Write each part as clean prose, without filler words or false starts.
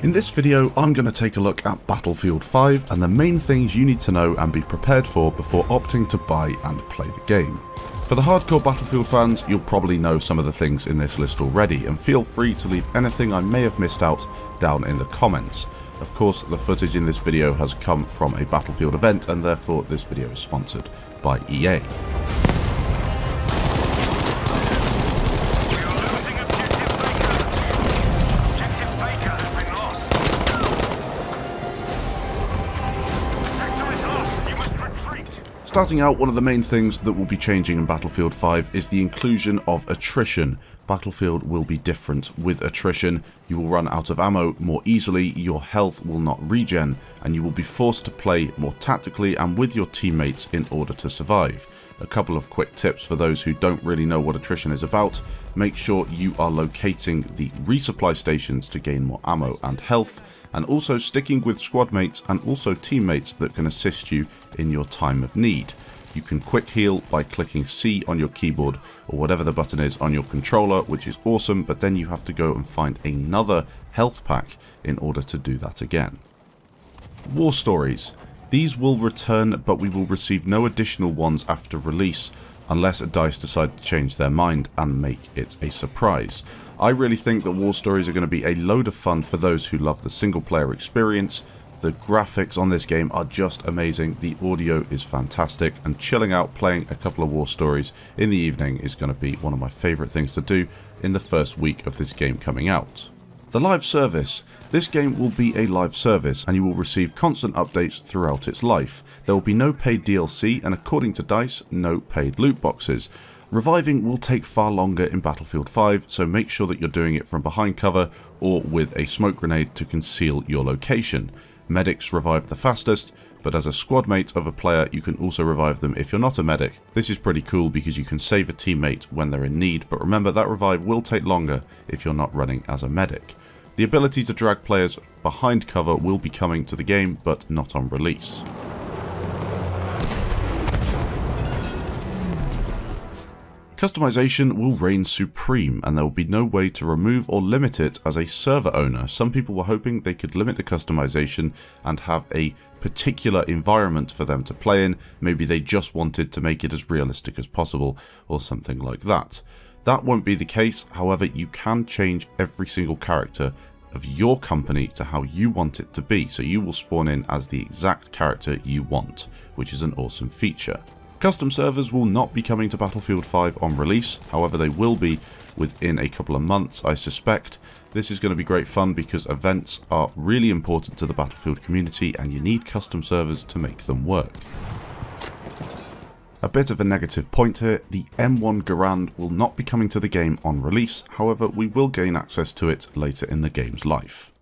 In this video, I'm going to take a look at Battlefield 5 and the main things you need to know and be prepared for before opting to buy and play the game. For the hardcore Battlefield fans, you'll probably know some of the things in this list already, and feel free to leave anything I may have missed out down in the comments. Of course, the footage in this video has come from a Battlefield event, and therefore this video is sponsored by EA. Starting out, one of the main things that will be changing in Battlefield 5 is the inclusion of attrition. Battlefield will be different with attrition. You will run out of ammo more easily, your health will not regen, and you will be forced to play more tactically and with your teammates in order to survive. A couple of quick tips for those who don't really know what attrition is about: make sure you are locating the resupply stations to gain more ammo and health, and also sticking with squad mates and also teammates that can assist you in your time of need. You can quick heal by clicking C on your keyboard or whatever the button is on your controller, which is awesome, but then you have to go and find another health pack in order to do that again. War stories. These will return, but we will receive no additional ones after release unless DICE decide to change their mind and make it a surprise. I really think that war stories are going to be a load of fun for those who love the single player experience. The graphics on this game are just amazing, the audio is fantastic, and chilling out playing a couple of war stories in the evening is going to be one of my favourite things to do in the first week of this game coming out. The live service. This game will be a live service and you will receive constant updates throughout its life. There will be no paid DLC and, according to DICE, no paid loot boxes. Reviving will take far longer in Battlefield 5, so make sure that you're doing it from behind cover or with a smoke grenade to conceal your location. Medics revive the fastest, but as a squad mate of a player you can also revive them if you're not a medic. This is pretty cool because you can save a teammate when they're in need, but remember that revive will take longer if you're not running as a medic. The ability to drag players behind cover will be coming to the game, but not on release. Customization will reign supreme, and there will be no way to remove or limit it as a server owner. Some people were hoping they could limit the customization and have a particular environment for them to play in. Maybe they just wanted to make it as realistic as possible or something like that. That won't be the case. However, you can change every single character of your company to how you want it to be, so you will spawn in as the exact character you want, which is an awesome feature. Custom servers will not be coming to Battlefield 5 on release, however they will be within a couple of months, I suspect. This is going to be great fun because events are really important to the Battlefield community and you need custom servers to make them work. A bit of a negative point here: the M1 Garand will not be coming to the game on release, however we will gain access to it later in the game's life.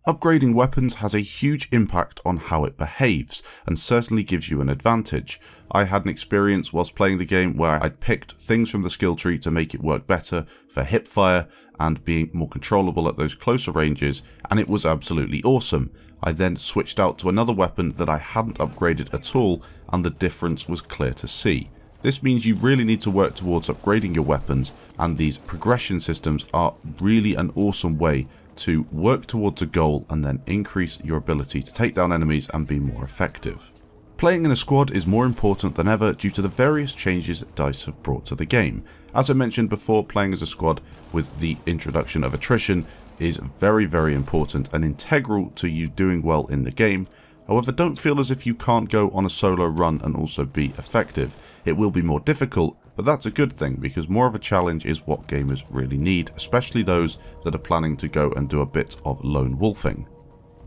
Upgrading weapons has a huge impact on how it behaves, and certainly gives you an advantage. I had an experience whilst playing the game where I'd picked things from the skill tree to make it work better for hipfire and being more controllable at those closer ranges, and it was absolutely awesome. I then switched out to another weapon that I hadn't upgraded at all, and the difference was clear to see. This means you really need to work towards upgrading your weapons, and these progression systems are really an awesome way to work towards a goal and then increase your ability to take down enemies and be more effective. Playing in a squad is more important than ever due to the various changes DICE have brought to the game. As I mentioned before, playing as a squad with the introduction of attrition is very important and integral to you doing well in the game. However, don't feel as if you can't go on a solo run and also be effective. It will be more difficult, but that's a good thing because more of a challenge is what gamers really need, especially those that are planning to go and do a bit of lone wolfing.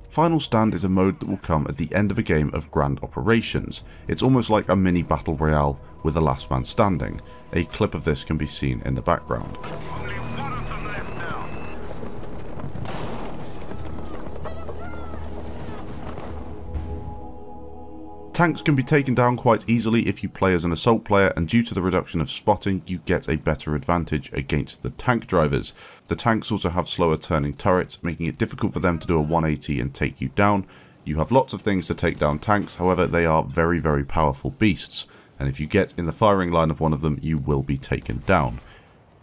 Final Stand is a mode that will come at the end of a game of grand operations. It's almost like a mini battle royale with a last man standing. A clip of this can be seen in the background. Tanks can be taken down quite easily if you play as an assault player, and due to the reduction of spotting you get a better advantage against the tank drivers. The tanks also have slower turning turrets, making it difficult for them to do a 180 and take you down. You have lots of things to take down tanks, however they are very powerful beasts, and if you get in the firing line of one of them you will be taken down.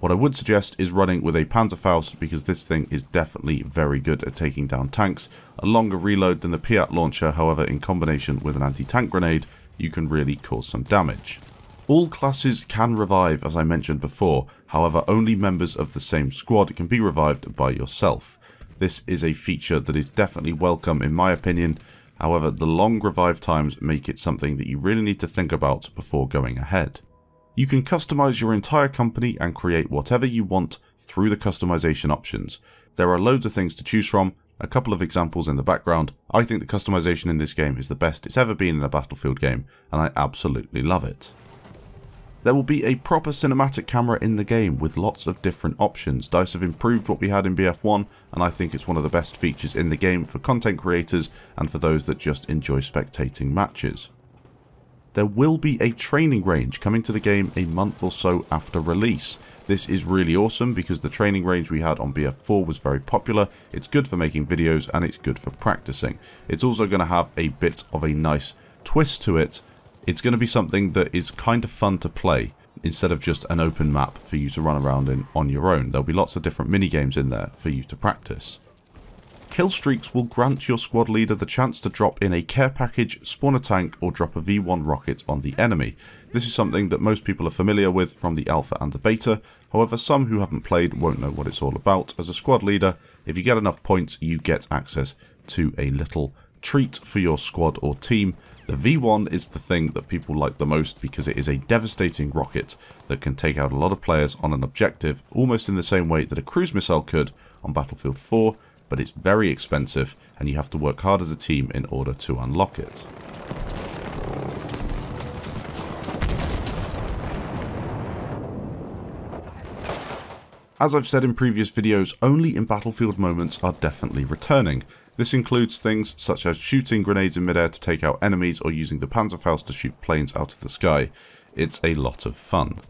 What I would suggest is running with a Panzerfaust, because this thing is definitely very good at taking down tanks. A longer reload than the Piat launcher, however, in combination with an anti-tank grenade, you can really cause some damage. All classes can revive, as I mentioned before, however only members of the same squad can be revived by yourself. This is a feature that is definitely welcome in my opinion, however the long revive times make it something that you really need to think about before going ahead. You can customize your entire company and create whatever you want through the customization options. There are loads of things to choose from, a couple of examples in the background. I think the customization in this game is the best it's ever been in a Battlefield game, and I absolutely love it. There will be a proper cinematic camera in the game with lots of different options. DICE have improved what we had in BF1, and I think it's one of the best features in the game for content creators and for those that just enjoy spectating matches. There will be a training range coming to the game a month or so after release. This is really awesome because the training range we had on BF4 was very popular. It's good for making videos and it's good for practicing. It's also going to have a bit of a nice twist to it. It's going to be something that is kind of fun to play instead of just an open map for you to run around in on your own. There'll be lots of different mini games in there for you to practice. Kill streaks will grant your squad leader the chance to drop in a care package, spawn a tank, or drop a V1 rocket on the enemy. This is something that most people are familiar with from the alpha and the beta, however some who haven't played won't know what it's all about. As a squad leader, if you get enough points you get access to a little treat for your squad or team. The V1 is the thing that people like the most because it is a devastating rocket that can take out a lot of players on an objective, almost in the same way that a cruise missile could on Battlefield 4, but it's very expensive and you have to work hard as a team in order to unlock it. As I've said in previous videos, only in Battlefield moments are definitely returning. This includes things such as shooting grenades in midair to take out enemies or using the Panzerfaust to shoot planes out of the sky. It's a lot of fun.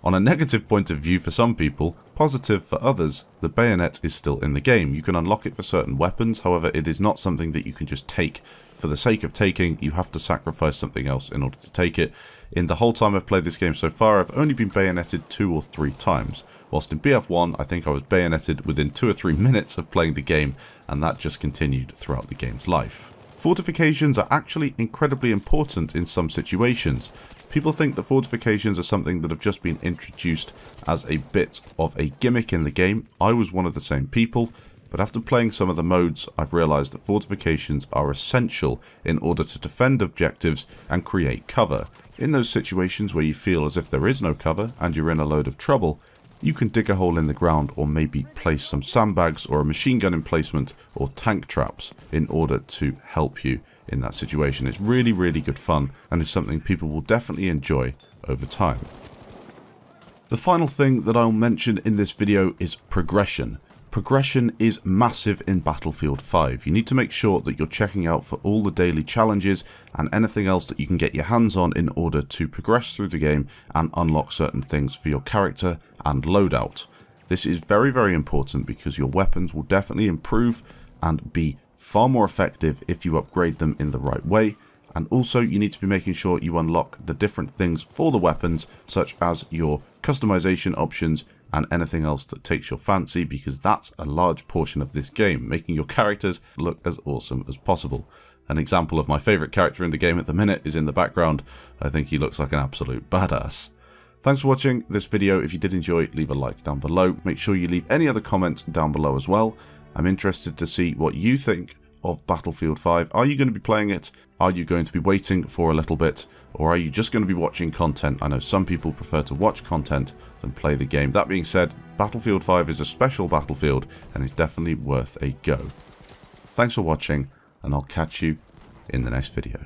On a negative point of view for some people, positive for others, the bayonet is still in the game. You can unlock it for certain weapons, however it is not something that you can just take for the sake of taking. You have to sacrifice something else in order to take it. In the whole time I've played this game so far, I've only been bayoneted 2 or 3 times. Whilst in BF1, I think I was bayoneted within 2 or 3 minutes of playing the game, and that just continued throughout the game's life. Fortifications are actually incredibly important in some situations. People think that fortifications are something that have just been introduced as a bit of a gimmick in the game. I was one of the same people, but after playing some of the modes, I've realised that fortifications are essential in order to defend objectives and create cover. In those situations where you feel as if there is no cover and you're in a load of trouble, you can dig a hole in the ground or maybe place some sandbags or a machine gun emplacement or tank traps in order to help you in that situation. It's really, really good fun and is something people will definitely enjoy over time. The final thing that I'll mention in this video is progression. Progression is massive in Battlefield 5. You need to make sure that you're checking out for all the daily challenges and anything else that you can get your hands on in order to progress through the game and unlock certain things for your character and loadout. This is very, very important because your weapons will definitely improve and be far more effective if you upgrade them in the right way. And also you need to be making sure you unlock the different things for the weapons, such as your customization options and anything else that takes your fancy, because that's a large portion of this game, making your characters look as awesome as possible. An example of my favourite character in the game at the minute is in the background. I think he looks like an absolute badass. Thanks for watching this video. If you did enjoy, leave a like down below. Make sure you leave any other comments down below as well. I'm interested to see what you think of Battlefield 5. Are you going to be playing it? Are you going to be waiting for a little bit? Or are you just going to be watching content? I know some people prefer to watch content than play the game. That being said, Battlefield 5 is a special Battlefield and is definitely worth a go. Thanks for watching, and I'll catch you in the next video.